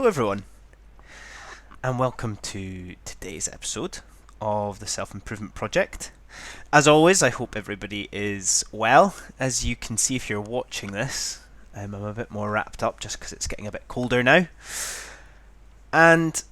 Hello, everyone, and welcome to today's episode of the Self Improvement Project. As always, I hope everybody is well. As you can see if you're watching this, I'm a bit more wrapped up just because it's getting a bit colder now. And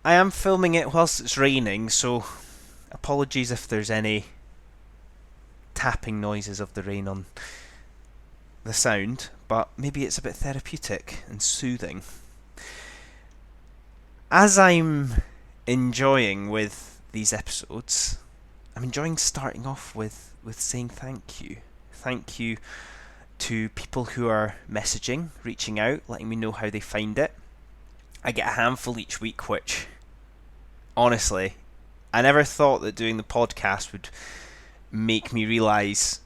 I am filming it whilst it's raining, so apologies if there's any tapping noises of the rain on the sound, but maybe it's a bit therapeutic and soothing. As I'm enjoying with these episodes, I'm enjoying starting off with saying thank you. Thank you to people who are messaging, reaching out, letting me know how they find it. I get a handful each week, which, honestly, I never thought that doing the podcast would make me realise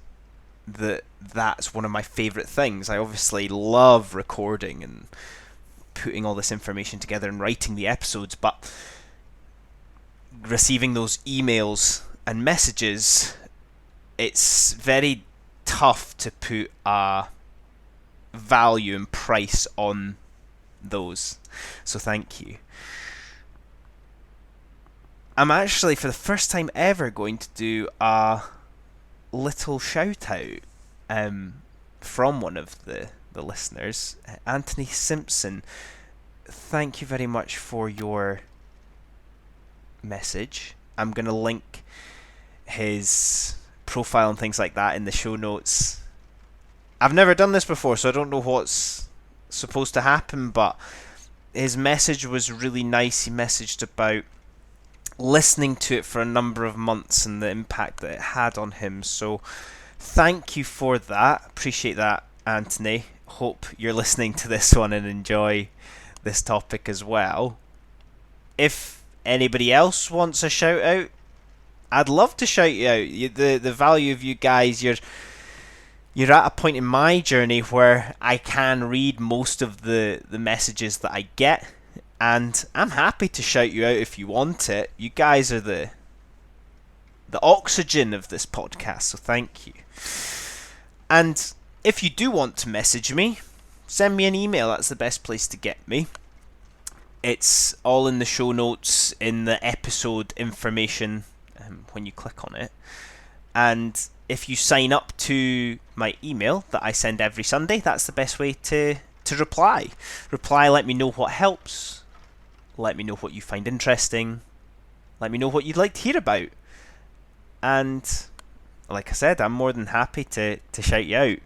that that's one of my favourite things. I obviously love recording and putting all this information together and writing the episodes, but receiving those emails and messages, it's very tough to put a value and price on those. So thank you. I'm actually, for the first time ever, going to do a little shout out from one of the listeners, Anthony Simpson. Thank you very much for your message. I'm going to link his profile and things like that in the show notes. I've never done this before, so I don't know what's supposed to happen, but his message was really nice. He messaged about listening to it for a number of months and the impact that it had on him. So thank you for that. Appreciate that, Anthony. Hope you're listening to this one and enjoy this topic as well. If anybody else wants a shout out, I'd love to shout you out. The value of you guys, you're at a point in my journey where I can read most of the messages that I get, and I'm happy to shout you out if you want it. You guys are the oxygen of this podcast, so thank you. And if you do want to message me, send me an email. That's the best place to get me. It's all in the show notes, in the episode information when you click on it. And if you sign up to my email that I send every Sunday, that's the best way to reply. Let me know what helps. Let me know what you find interesting. Let me know what you'd like to hear about. And like I said, I'm more than happy to shout you out.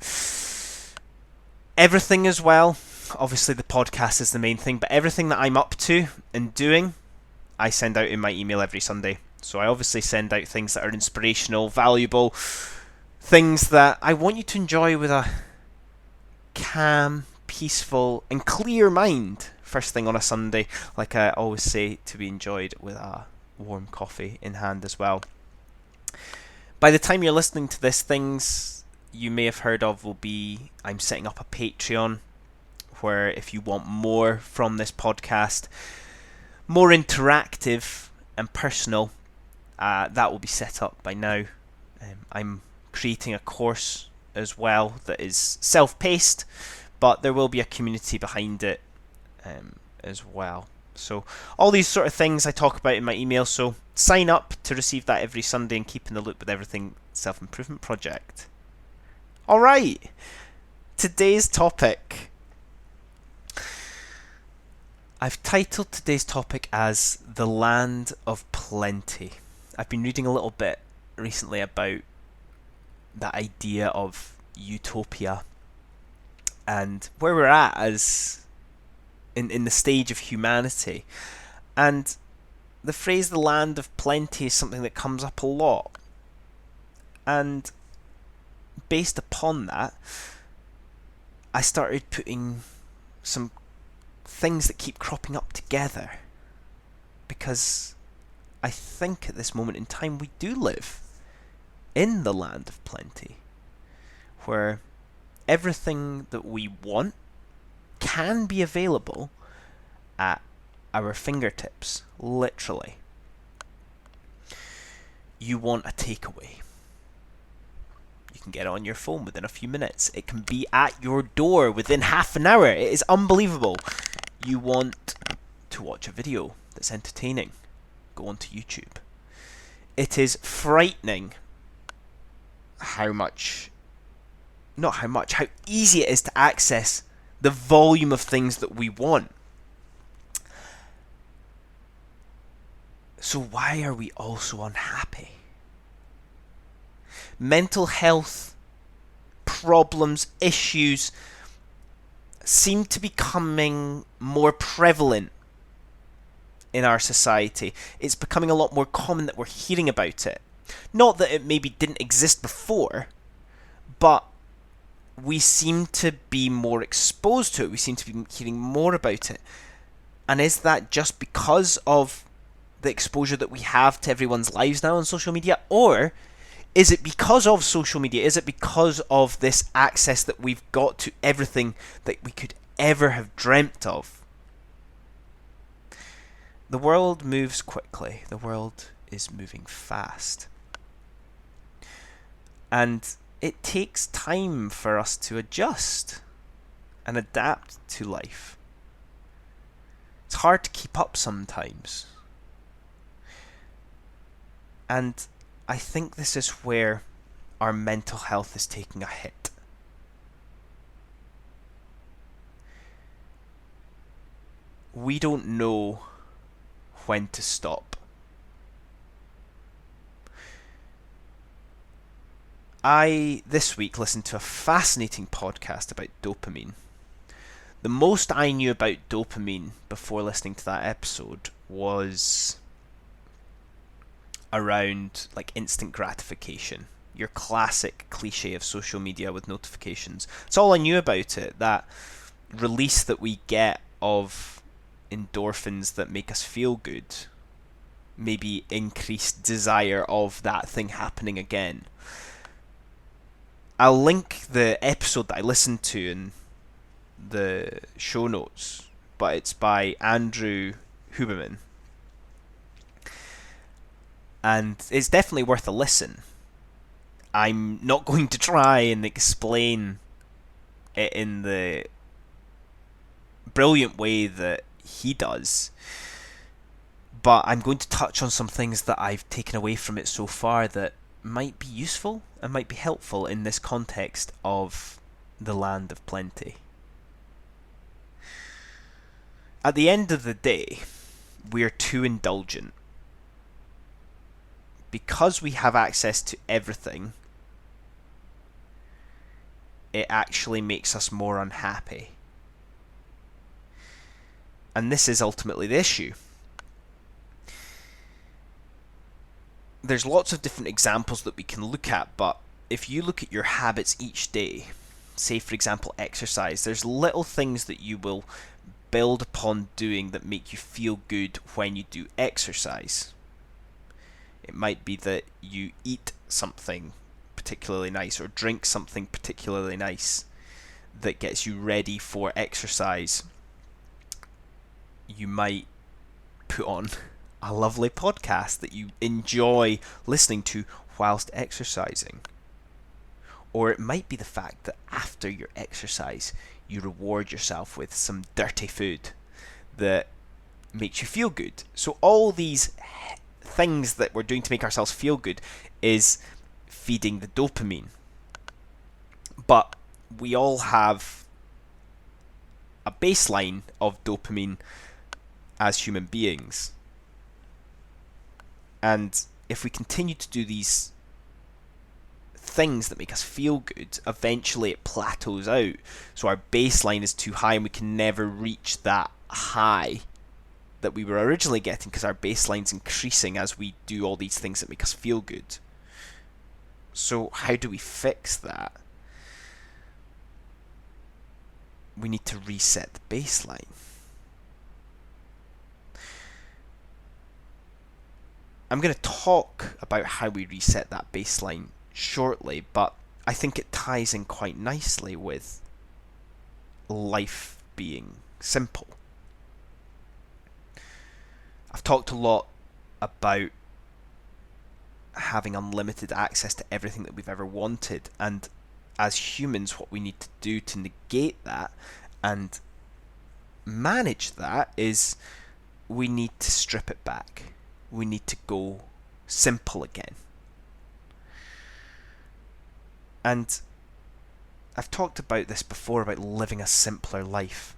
Everything as well, obviously the podcast is the main thing, but everything that I'm up to and doing, I send out in my email every Sunday. So I obviously send out things that are inspirational, valuable, things that I want you to enjoy with a calm, peaceful and clear mind first thing on a Sunday, like I always say, to be enjoyed with a warm coffee in hand as well. By the time you're listening to this, things you may have heard of will be, I'm setting up a Patreon where if you want more from this podcast, more interactive and personal, that will be set up by now. I'm creating a course as well that is self-paced, but there will be a community behind it as well. So all these sort of things I talk about in my email, so sign up to receive that every Sunday and keep in the loop with everything Self-Improvement Project. Alright, today's topic. I've titled today's topic as The Land of Plenty. I've been reading a little bit recently about that idea of utopia and where we're at as in the stage of humanity. And the phrase the land of plenty is something that comes up a lot. And based upon that, I started putting some things that keep cropping up together, because I think at this moment in time we do live in the land of plenty, where everything that we want can be available at our fingertips, literally. You want a takeaway, you can get it on your phone within a few minutes. It can be at your door within half an hour. It is unbelievable. You want to watch a video that's entertaining. Go onto YouTube. It is frightening how easy it is to access the volume of things that we want. So why are we all so unhappy? Mental health problems, issues seem to be becoming more prevalent in our society. It's becoming a lot more common that we're hearing about it. Not that it maybe didn't exist before, but we seem to be more exposed to it. We seem to be hearing more about it. And is that just because of the exposure that we have to everyone's lives now on social media? Or is it because of social media? Is it because of this access that we've got to everything that we could ever have dreamt of? The world moves quickly. The world is moving fast. And it takes time for us to adjust and adapt to life. It's hard to keep up sometimes. And I think this is where our mental health is taking a hit. We don't know when to stop. I, this week, listened to a fascinating podcast about dopamine. The most I knew about dopamine before listening to that episode was around like instant gratification. Your classic cliche of social media with notifications. It's all I knew about it. That release that we get of endorphins that make us feel good. Maybe increased desire of that thing happening again. I'll link the episode that I listened to in the show notes, but it's by Andrew Huberman. And it's definitely worth a listen. I'm not going to try and explain it in the brilliant way that he does, but I'm going to touch on some things that I've taken away from it so far that might be useful and might be helpful in this context of the land of plenty. At the end of the day, we are too indulgent. Because we have access to everything, it actually makes us more unhappy. And this is ultimately the issue. There's lots of different examples that we can look at, but if you look at your habits each day, say for example exercise, there's little things that you will build upon doing that make you feel good when you do exercise. It might be that you eat something particularly nice or drink something particularly nice that gets you ready for exercise. You might put on a lovely podcast that you enjoy listening to whilst exercising. Or it might be the fact that after your exercise, you reward yourself with some dirty food that makes you feel good. So all these things that we're doing to make ourselves feel good is feeding the dopamine. But we all have a baseline of dopamine as human beings. And if we continue to do these things that make us feel good, eventually it plateaus out. So our baseline is too high and we can never reach that high that we were originally getting because our baseline's increasing as we do all these things that make us feel good. So how do we fix that? We need to reset the baseline. I'm going to talk about how we reset that baseline shortly, but I think it ties in quite nicely with life being simple. I've talked a lot about having unlimited access to everything that we've ever wanted, and as humans what we need to do to negate that and manage that is we need to strip it back. We need to go simple again. And I've talked about this before, about living a simpler life.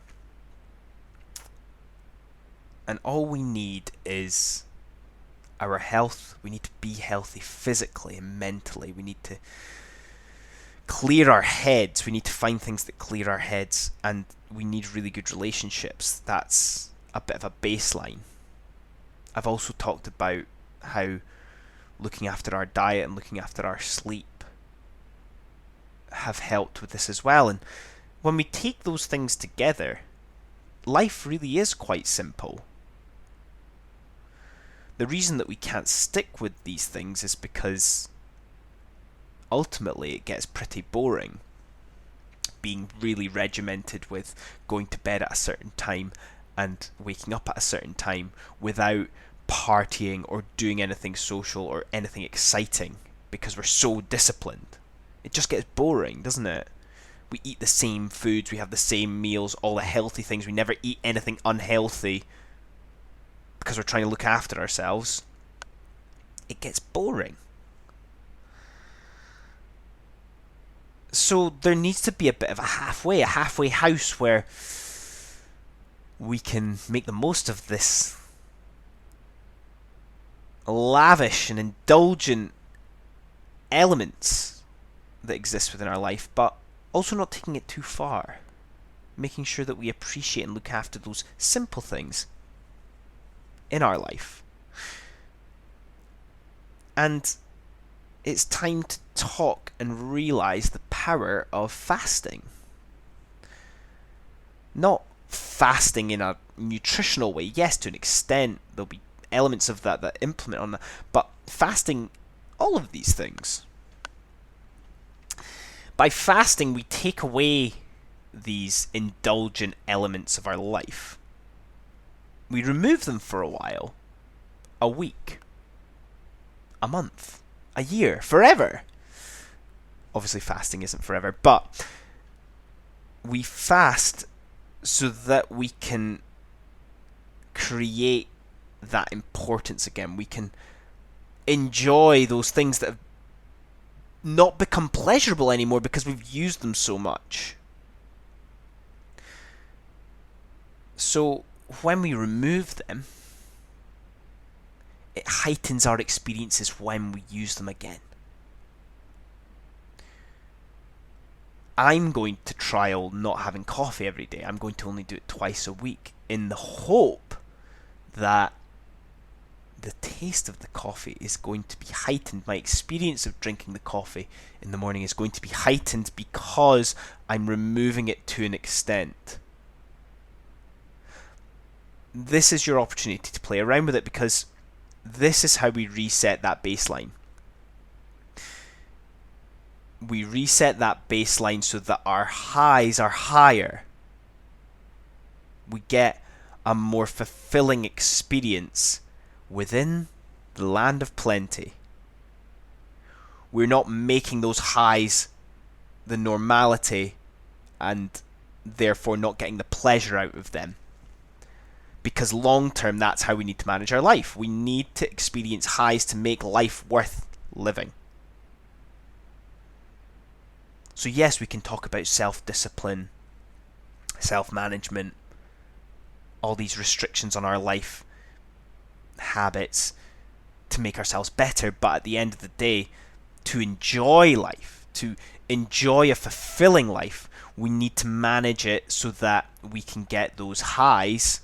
And all we need is our health. We need to be healthy physically and mentally. We need to clear our heads. We need to find things that clear our heads. And we need really good relationships. That's a bit of a baseline. I've also talked about how looking after our diet and looking after our sleep have helped with this as well. And when we take those things together, life really is quite simple. The reason that we can't stick with these things is because ultimately it gets pretty boring. Being really regimented with going to bed at a certain time and waking up at a certain time without partying or doing anything social or anything exciting because we're so disciplined. It just gets boring, doesn't it? We eat the same foods, we have the same meals, all the healthy things. We never eat anything unhealthy because we're trying to look after ourselves. It gets boring. So there needs to be a bit of a halfway house where we can make the most of this lavish and indulgent elements that exist within our life, but also not taking it too far. Making sure that we appreciate and look after those simple things in our life. And it's time to talk and realise the power of fasting. Not fasting in a nutritional way. Yes, to an extent, there'll be elements of that implement on that, but fasting all of these things. By fasting, we take away these indulgent elements of our life. We remove them for a while, a week, a month, a year, forever. Obviously, fasting isn't forever, but we fast so that we can create that importance again. We can enjoy those things that have not become pleasurable anymore because we've used them so much. So when we remove them, it heightens our experiences when we use them again. I'm going to trial not having coffee every day. I'm going to only do it twice a week in the hope that the taste of the coffee is going to be heightened. My experience of drinking the coffee in the morning is going to be heightened because I'm removing it to an extent. This is your opportunity to play around with it, because this is how we reset that baseline. We reset that baseline so that our highs are higher. We get a more fulfilling experience within the land of plenty. We're not making those highs the normality and therefore not getting the pleasure out of them. Because long term, that's how we need to manage our life. We need to experience highs to make life worth living. So yes, we can talk about self-discipline, self-management, all these restrictions on our life, habits to make ourselves better, but at the end of the day, to enjoy life, to enjoy a fulfilling life, we need to manage it so that we can get those highs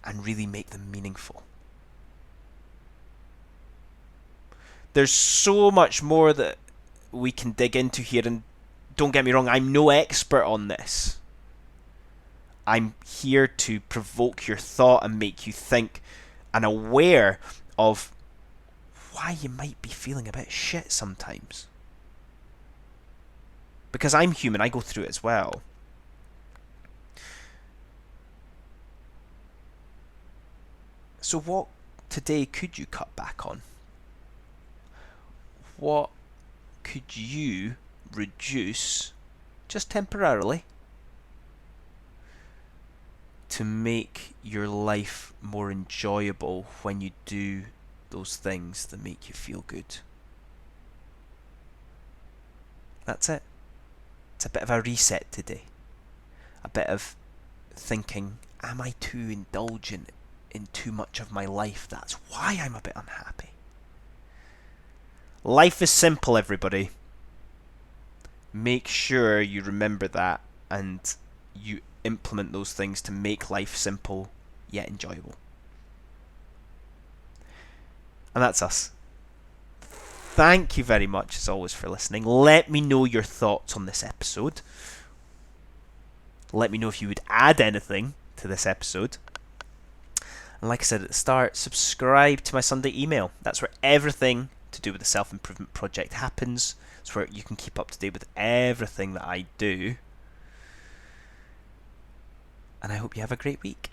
and really make them meaningful. There's so much more that we can dig into here, and don't get me wrong, I'm no expert on this. I'm here to provoke your thought and make you think and aware of why you might be feeling a bit shit sometimes. Because I'm human, I go through it as well. So what today could you cut back on? What could you reduce just temporarily to make your life more enjoyable when you do those things that make you feel good. That's it. It's a bit of a reset today. A bit of thinking, am I too indulgent in too much of my life? That's why I'm a bit unhappy. Life is simple, everybody. Make sure you remember that and you implement those things to make life simple yet enjoyable. And that's us. Thank you very much, as always, for listening. Let me know your thoughts on this episode. Let me know if you would add anything to this episode. And like I said at the start, subscribe to my Sunday email. That's where everything to do with the Self-Improvement Project happens. It's where you can keep up to date with everything that I do. And I hope you have a great week.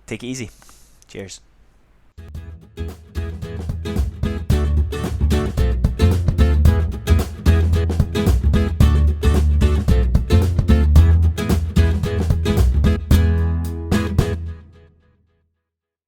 Take it easy. Cheers.